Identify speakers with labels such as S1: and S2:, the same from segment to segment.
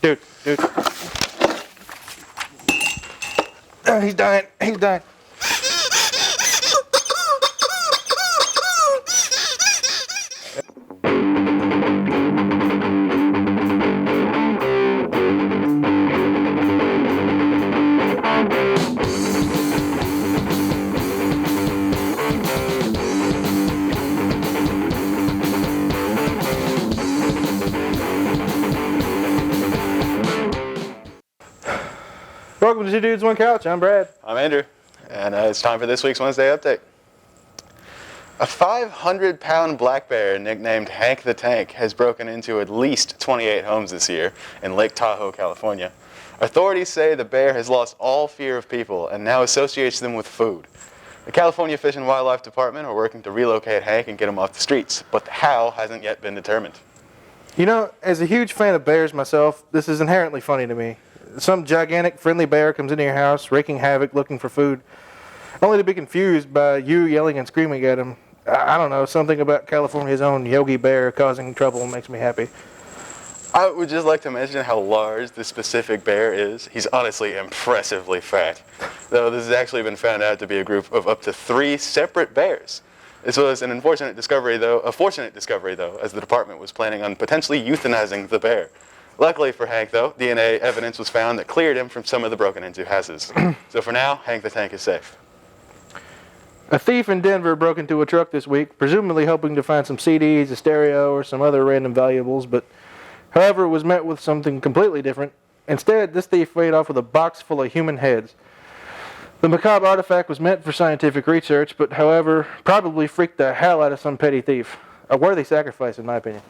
S1: Dude. He's dying. Welcome to Two Dudes, One Couch. I'm Brad.
S2: I'm Andrew, and it's time for this week's Wednesday update. A 500-pound black bear nicknamed Hank the Tank has broken into at least 28 homes this year in Lake Tahoe, California. Authorities say the bear has lost all fear of people and now associates them with food. The California Fish and Wildlife Department are working to relocate Hank and get him off the streets, but the how hasn't yet been determined.
S1: You know, as a huge fan of bears myself, this is inherently funny to me. Some gigantic, friendly bear comes into your house, wreaking havoc, looking for food, only to be confused by you yelling and screaming at him. I don't know, something about California's own Yogi Bear causing trouble makes me happy.
S2: I would just like to mention how large this specific bear is. He's honestly impressively fat, though this has actually been found out to be a group of up to 3 separate bears. This was an unfortunate discovery, though, a fortunate discovery, though, as the department was planning on potentially euthanizing the bear. Luckily for Hank, though, DNA evidence was found that cleared him from some of the broken-into houses. So for now, Hank the Tank is safe.
S1: A thief in Denver broke into a truck this week, presumably hoping to find some CDs, a stereo, or some other random valuables, but however was met with something completely different. Instead, this thief made off with a box full of human heads. The macabre artifact was meant for scientific research, but however, probably freaked the hell out of some petty thief. A worthy sacrifice, in my opinion.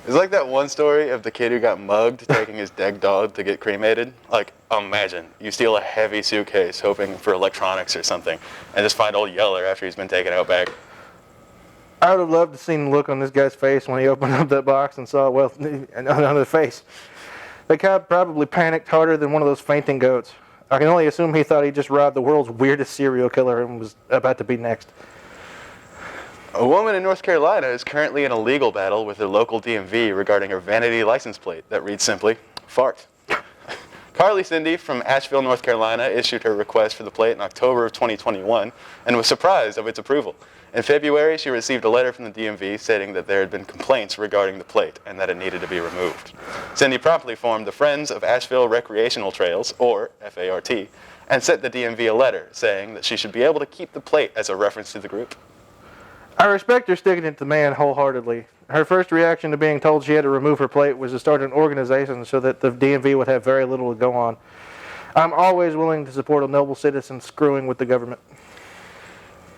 S2: It's like that one story of the kid who got mugged taking his dead dog to get cremated. Like, imagine, you steal a heavy suitcase hoping for electronics or something, and just find old Yeller after he's been taken out back.
S1: I would have loved to see the look on this guy's face when he opened up that box and saw, well, on the face. The cop probably panicked harder than one of those fainting goats. I can only assume he thought he just robbed the world's weirdest serial killer and was about to be next.
S2: A woman in North Carolina is currently in a legal battle with her local DMV regarding her vanity license plate that reads simply, fart. Carly Cindy from Asheville, North Carolina issued her request for the plate in October of 2021 and was surprised of its approval. In February, she received a letter from the DMV stating that there had been complaints regarding the plate and that it needed to be removed. Cindy promptly formed the Friends of Asheville Recreational Trails, or FART, and sent the DMV a letter saying that she should be able to keep the plate as a reference to the group.
S1: I respect her sticking it to the man wholeheartedly. Her first reaction to being told she had to remove her plate was to start an organization so that the DMV would have very little to go on. I'm always willing to support a noble citizen screwing with the government.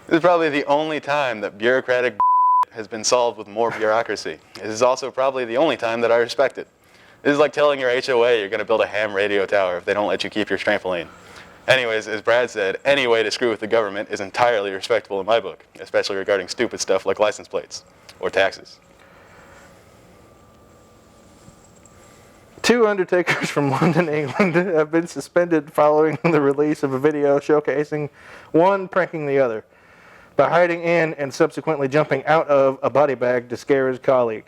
S2: This is probably the only time that bureaucratic has been solved with more bureaucracy. This is also probably the only time that I respect it. This is like telling your HOA you're going to build a ham radio tower if they don't let you keep your trampoline. Anyways, as Brad said, any way to screw with the government is entirely respectable in my book, especially regarding stupid stuff like license plates or taxes.
S1: 2 undertakers from London, England have been suspended following the release of a video showcasing one pranking the other by hiding in and subsequently jumping out of a body bag to scare his colleague.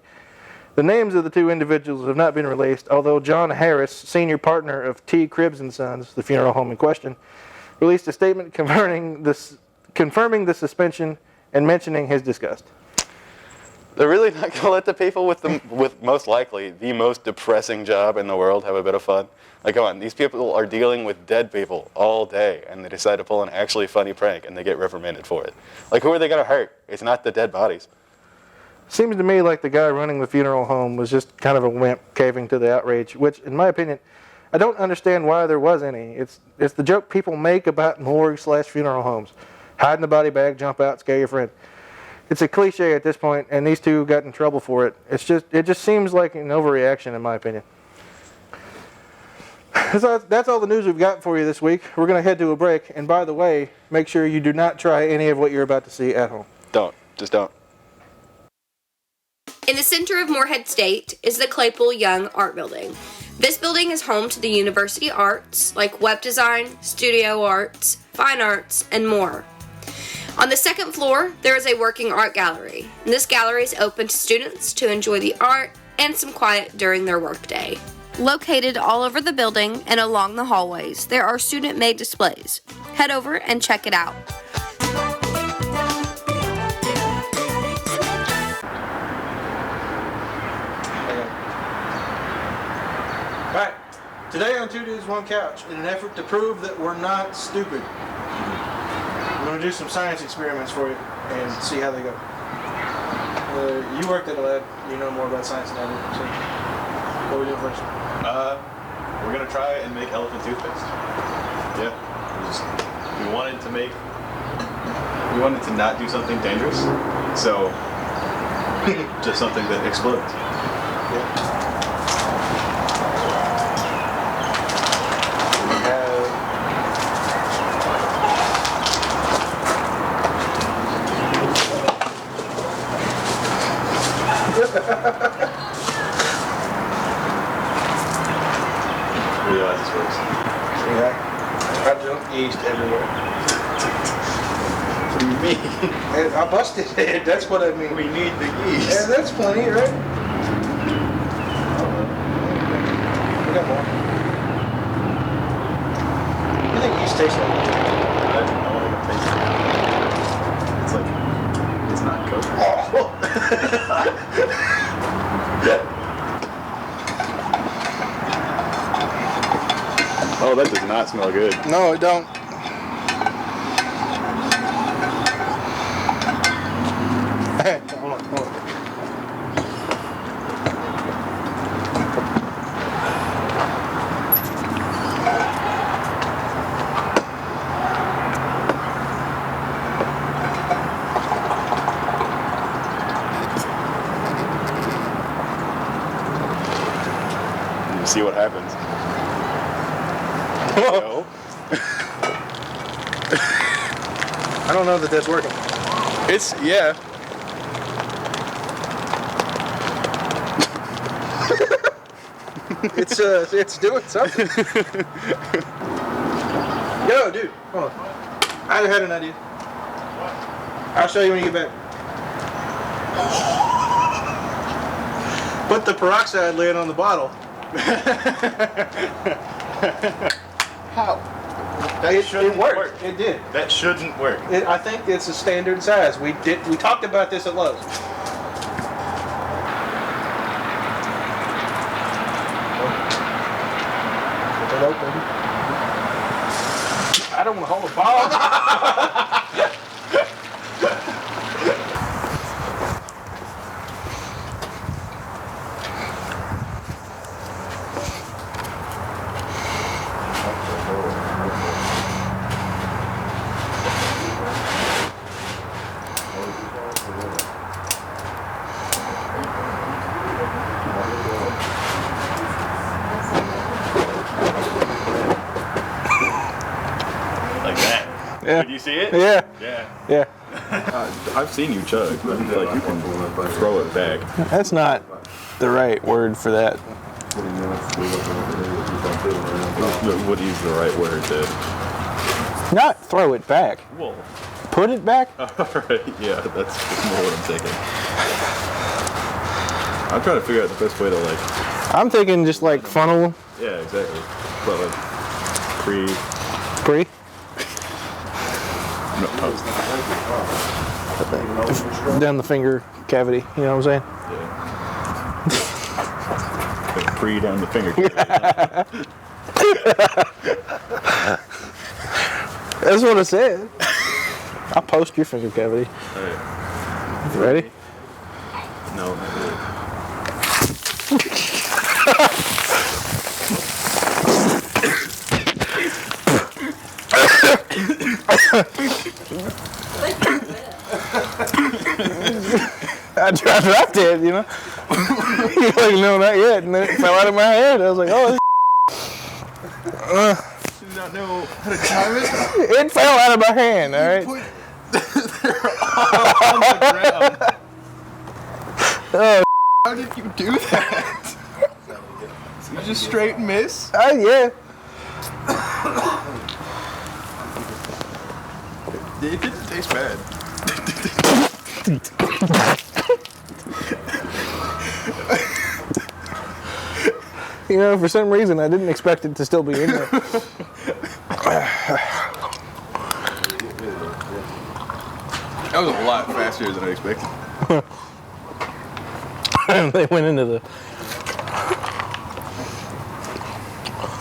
S1: The names of the 2 individuals have not been released, although John Harris, senior partner of T. Cribbs & Sons, the funeral home in question, released a statement confirming the suspension and mentioning his disgust.
S2: They're really not going to let the people with most likely the most depressing job in the world have a bit of fun. Like, come on, these people are dealing with dead people all day, and they decide to pull an actually funny prank, and they get reprimanded for it. Like, who are they going to hurt? It's not the dead bodies.
S1: Seems to me like the guy running the funeral home was just kind of a wimp caving to the outrage, which, in my opinion, I don't understand why there was any. It's the joke people make about morgue/funeral homes. Hide in the body bag, jump out, scare your friend. It's a cliche at this point, and these 2 got in trouble for it. It just seems like an overreaction, in my opinion. So that's all the news we've got for you this week. We're going to head to a break, and by the way, make sure you do not try any of what you're about to see at home.
S2: Just don't.
S3: In the center of Morehead State is the Claypool Young Art Building. This building is home to the university arts like web design, studio arts, fine arts, and more. On the second floor, there is a working art gallery. And this gallery is open to students to enjoy the art and some quiet during their workday. Located all over the building and along the hallways, there are student-made displays. Head over and check it out.
S1: Alright, today on Two Dudes, One Couch, in an effort to prove that we're not stupid, I'm going to do some science experiments for you and see how they go. You worked at a lab, you know more about science than I do, so what are we doing first?
S4: We're gonna try and make elephant toothpaste. Yeah. We wanted to not do something dangerous, so just something that explodes.
S1: Yeah.
S4: Realize this works.
S1: Yeah. I jumped yeast everywhere.
S4: What do you mean?
S1: And I busted it, that's what I mean.
S4: We need the yeast.
S1: Yeah, that's plenty, right? We got more. What do you think yeast tastes like?
S4: I don't know what it tastes like. It's like, it's not coke. Oh, that does not smell good.
S1: No, it don't. Hold on.
S4: You see what happens.
S1: Whoa. I don't know that that's working.
S4: It's, yeah.
S1: It's doing something. Yo, dude, hold on. I had an idea. I'll show you when you get back. Put the peroxide lid on the bottle.
S4: How?
S1: It worked. It did.
S4: That shouldn't work.
S1: I think it's a standard size. We talked about this at Lowe's. I don't want to hold a ball.
S4: Like that.
S1: Yeah.
S4: Did you see it?
S1: Yeah.
S4: Yeah.
S1: Yeah.
S4: I've seen you chug. I feel like you can throw it back.
S1: That's not the right word for that.
S4: What is the right word to?
S1: Not throw it back.
S4: Well,
S1: Put it back.
S4: alright, yeah, that's more what I'm thinking. I'm trying to figure out the best way to like.
S1: I'm thinking just like funnel.
S4: Yeah, exactly. But like pre. No, post.
S1: Down the finger cavity. You know what I'm saying?
S4: Yeah. Like pre down the finger.
S1: That's what I said. I'll post your finger cavity.
S4: Alright.
S1: You ready?
S4: No, not really.
S1: I dropped it, you know. You're like, no, not yet. And then it fell out of my hand. I was like, oh,
S4: Did not know how to time it.
S1: it fell out of my hand, all right?
S4: On the ground.
S1: Oh,
S4: How did you do that? So you just straight miss?
S1: yeah.
S4: It didn't taste bad.
S1: You know, for some reason, I didn't expect it to still be in there.
S4: That was a lot faster than I expected.
S1: They went into the...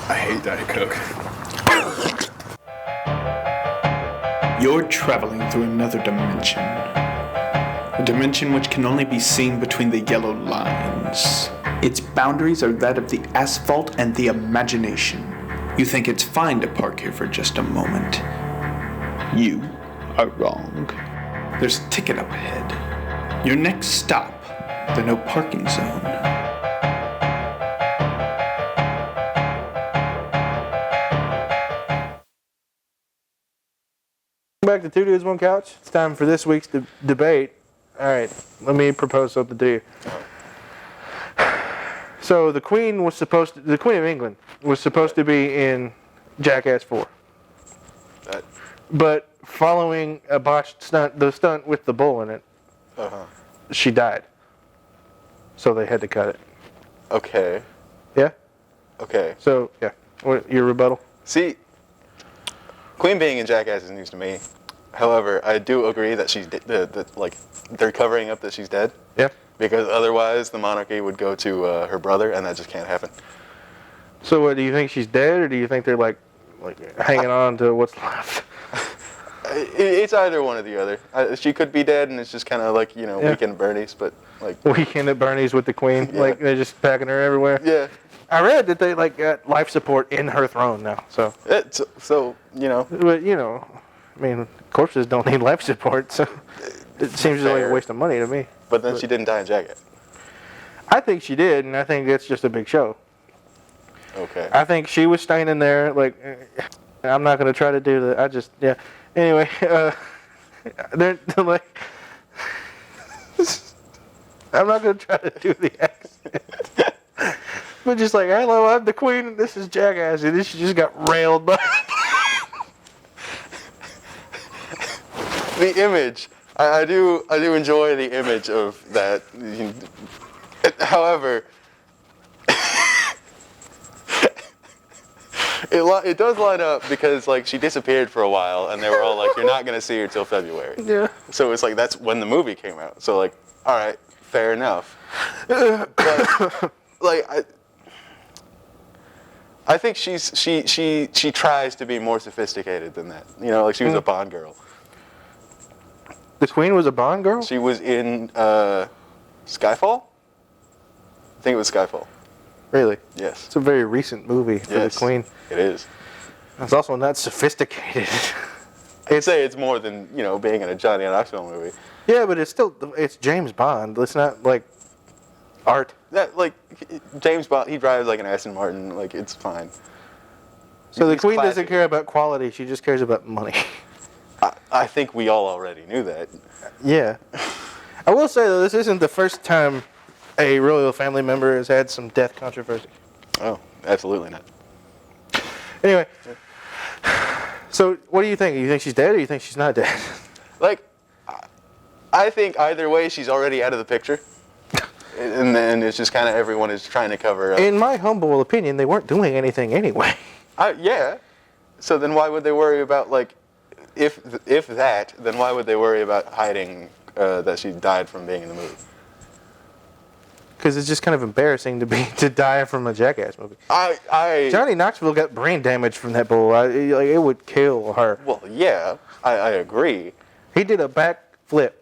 S4: I hate Diet Coke. You're traveling through another dimension. A dimension which can only be seen between the yellow lines. Its boundaries are that of the asphalt and the imagination. You think it's fine to park here for just a moment. You are wrong. There's a ticket up ahead. Your next stop, the no parking zone.
S1: Back to Two Dudes, One Couch. It's time for this week's debate. All right, let me propose something to you. So the Queen of England was supposed to be in Jackass 4. But following a botched stunt, the stunt with the bull in it, she died. So they had to cut it.
S2: Okay.
S1: Yeah?
S2: Okay.
S1: So, yeah. What, your rebuttal?
S2: See, Queen being in Jackass is news to me. However, I do agree that she's they're covering up that she's dead.
S1: Yeah.
S2: Because otherwise, the monarchy would go to her brother, and that just can't happen.
S1: So, what do you think she's dead, or do you think they're like hanging on to what's left?
S2: It's either one or the other. She could be dead, and it's just kind of like Weekend at Bernie's, but like
S1: Weekend at Bernie's with the Queen,
S2: Yeah.
S1: like they're just packing her everywhere.
S2: yeah.
S1: I read that they got life support in her throne now. So,
S2: But
S1: I mean, corpses don't need life support, so it seems like a waste of money to me.
S2: But then she didn't die in Jackass.
S1: I think she did, and I think it's just a big show.
S2: Okay.
S1: I think she was standing there I'm not gonna try to do that. Anyway, they're like, I'm not gonna try to do the accent. But just like, hello, I'm the Queen, and this is Jackass, and she just got railed by.
S2: The image, I do enjoy the image of that. However, it does line up because she disappeared for a while, and they were all like, "You're not gonna see her till February."
S1: Yeah.
S2: So it's like that's when the movie came out. So all right, fair enough. But I think she tries to be more sophisticated than that. She was a Bond girl.
S1: The Queen was a Bond girl?
S2: She was in Skyfall? I think it was Skyfall.
S1: Really?
S2: Yes.
S1: It's a very recent movie for the Queen.
S2: It is.
S1: It's also not sophisticated.
S2: I'd say it's more than, being in a Johnny Knoxville movie.
S1: Yeah, but it's James Bond. It's not like art.
S2: That James Bond, he drives like an Aston Martin, it's fine.
S1: So the
S2: He's
S1: Queen
S2: classy.
S1: doesn't care about quality, she just cares about money.
S2: I think we all already knew that.
S1: Yeah. I will say, though, this isn't the first time a royal family member has had some death controversy.
S2: Oh, absolutely not.
S1: Anyway, so what do you think? You think she's dead or you think she's not dead?
S2: I think either way, she's already out of the picture. And then it's just kind of everyone is trying to cover up.
S1: In my humble opinion, they weren't doing anything anyway.
S2: Yeah. So then why would they worry about, if that, then why would they worry about hiding that she died from being in the movie?
S1: Because it's just kind of embarrassing to die from a Jackass movie.
S2: Johnny
S1: Knoxville got brain damage from that bull. It would kill her.
S2: Well, yeah, I agree.
S1: He did a backflip.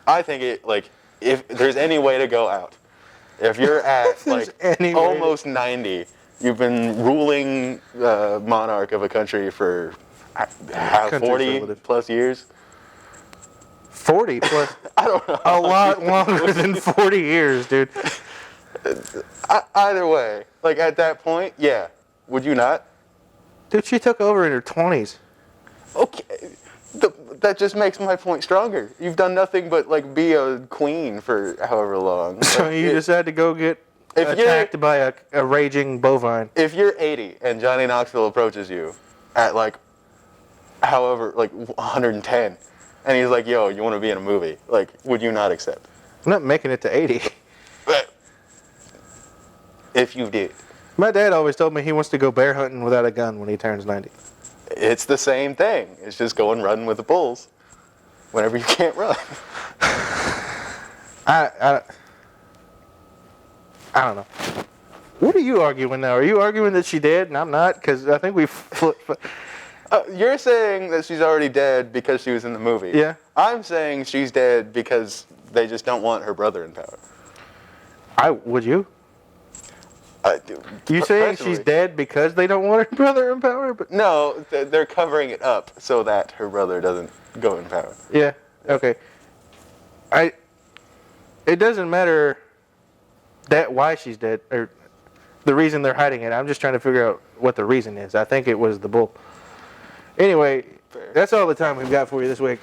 S2: I think if there's any way to go out, if you're at almost 90, you've been ruling monarch of a country for 40 plus years.
S1: 40 plus?
S2: I don't know.
S1: A lot longer than 40 years, dude.
S2: Either way, at that point, yeah. Would you not?
S1: Dude, she took over in her 20s.
S2: Okay. That just makes my point stronger. You've done nothing but be a queen for however long.
S1: So you decide to go get attacked by a raging bovine.
S2: If you're 80 and Johnny Knoxville approaches you at 110, and he's like, "Yo, you want to be in a movie?" Would you not accept?
S1: I'm not making it to 80.
S2: if you did.
S1: My dad always told me he wants to go bear hunting without a gun when he turns 90.
S2: It's the same thing. It's just go and run with the bulls whenever you can't run.
S1: I don't know. What are you arguing now? Are you arguing that she dead and I'm not? Because I think we
S2: You're saying that she's already dead because she was in the movie.
S1: Yeah.
S2: I'm saying she's dead because they just don't want her brother in power.
S1: Would you? You saying she's dead because they don't want her brother in power? But
S2: No, they're covering it up so that her brother doesn't go in power.
S1: yeah, okay. It doesn't matter why she's dead or the reason they're hiding it. I'm just trying to figure out what the reason is. I think it was the bull. Anyway, that's all the time we've got for you this week.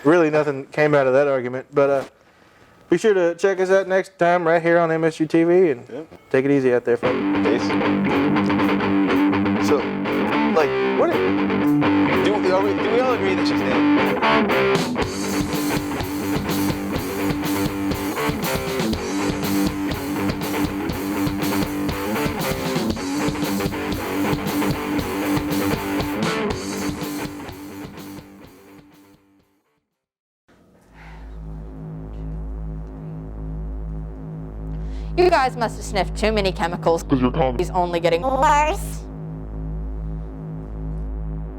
S1: Really nothing came out of that argument, but be sure to check us out next time right here on MSU TV and take it easy out there, folks.
S2: Peace. So, like, do we all agree that she's dead?
S5: You guys must have sniffed too many chemicals. 'Cause your comedy's only getting worse.